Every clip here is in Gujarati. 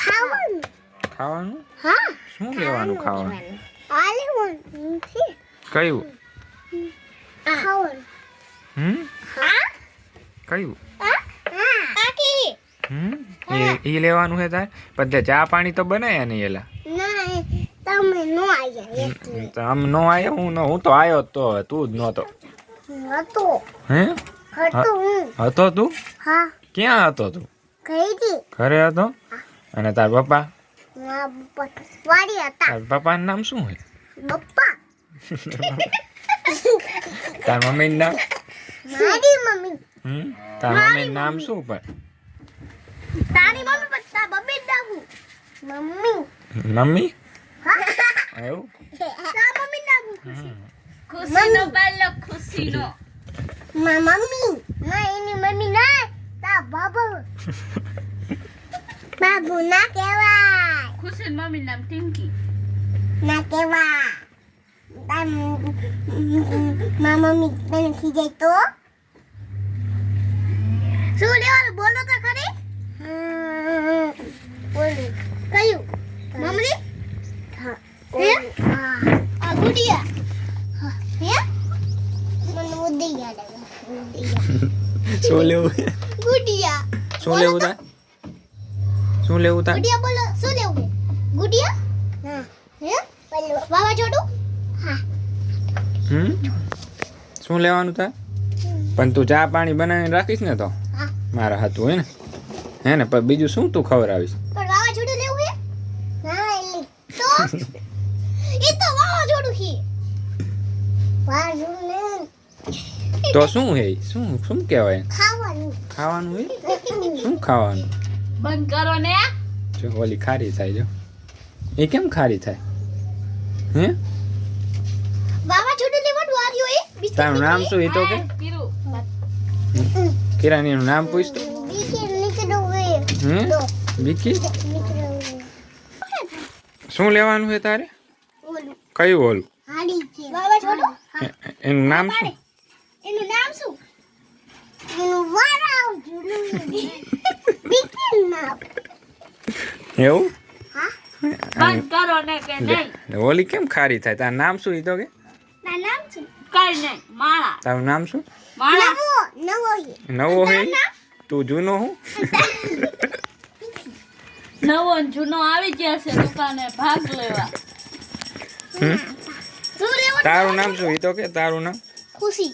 ખાવાનું હા શું લેવાનું ખાવાનું આ લેવાનું છે કયું ખાવાનું હા કયું આકી એ લેવાનું હે તાર પણ ચા પાણી તો બનાયા નહીં એલા ના તમે નો આયા એટલે તો આમ નો આયો હું તો આયો તો તું જ નહોતો હતો હે હતો હું હતો તું હા ક્યાં હતો તું ગઈ હતી ઘરે હતો અને તાર પપ્પા ના વાડી હતા તાર પપ્પાનું નામ શું હોય પપ્પા તાર મમ્મીનું નામ મારી મમ્મી તાર મમ્મીનું નામ શું પણ તારી મમ્મી પત્તા બબી દાગુ મમ્મી મમ્મી હા એવું તા મમ્મી દાગુ ખુશીનો બાળક ખુશીનો મમ્મી ના એની મમ્મી ના તા બાબુ બાબુ ના કહેવાય ખુશી મમ્મી નામ ટિંકી ના કહેવાય મા મમ્મી તને ખીજાય તો શું લેવાનું બોલો તો ખરી બોલો કયું મમ્મી હા હે આ ગુડિયા હે મને ઉડી યાદ આવે શું લેવું ગુડિયા શું લેવું તાર શું લેવું તાર ગુડિયા બોલો શું લેવું ગુડિયા હા હે બોલો વાવાઝોડું હા શું લેવાનું તાર પણ તું ચા પાણી બનાવીને રાખીશ ને તો હા મારા હાથું હે ને પણ બીજું શું તું ખવડાવીશ પણ વાવાઝોડું લેવું હે ના એટલે તો એ તો વાવાઝોડું છે વાવાઝોડું ને તો શું હે શું શું કહેવાય ખાવાનું ખાવાનું હે શું ખાવાનું બંધ કરો ને જો ઓલી ખારી થાય જો એ કેમ ખારી થાય હે વાવાઝોડું લેવાનું આવ્યું એ તારું નામ શું એ તો કે કીરું કિરાણીનું નામ પૂછ તો બીકે નીકળો હે હે વિકી નીકળો શું લેવાનું છે તારે ઓલું કયું ઓલું હાડી છે વાવાઝોડું એનું નામ શું એનું નામ શું એનું વાવાઝોડું બીકે નામ એવું હા બંધ કરો ને કે નહીં ઓલી કેમ ખારી થાય તારું નામ શું એ તો કે ના નામ શું કઈ નહીં માળા તારું નામ શું માળા નવો હે નવો હે તું જૂનો હું નવો ને જૂનો આવી ગયા છે દુકાને ભાગ લેવા શું લેવાનું તારું નામ શું એ તો કે તારું નામ ખુશી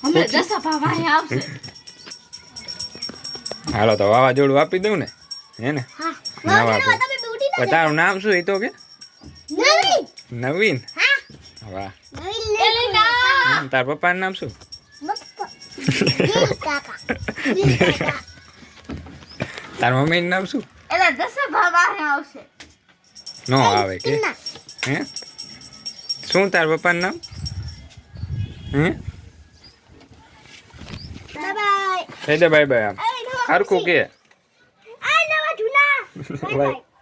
અમે દસા ભાઈ આવશે હાલો તો વાવાઝોડું આપી દઉં ને હે ને હા નવા વાવાઝોડું તમે બેઠી પણ તારું નામ શું એ તો કે નવી નવીન હા વાહ નવી એલિના તાર પપ્પાનું નામ શું બપ્પા દિલ કાકા દિલ કાકા તાર મમ્મીનું નામ શું એટલે દસા ભાઈ આવશે નો આવે કે ટીના હે શું તાર પપ્પાનું નામ હે બાય બાય કહી દે બાય બાય આમ હરખું કે આ નવા જૂના બાય બાય બાય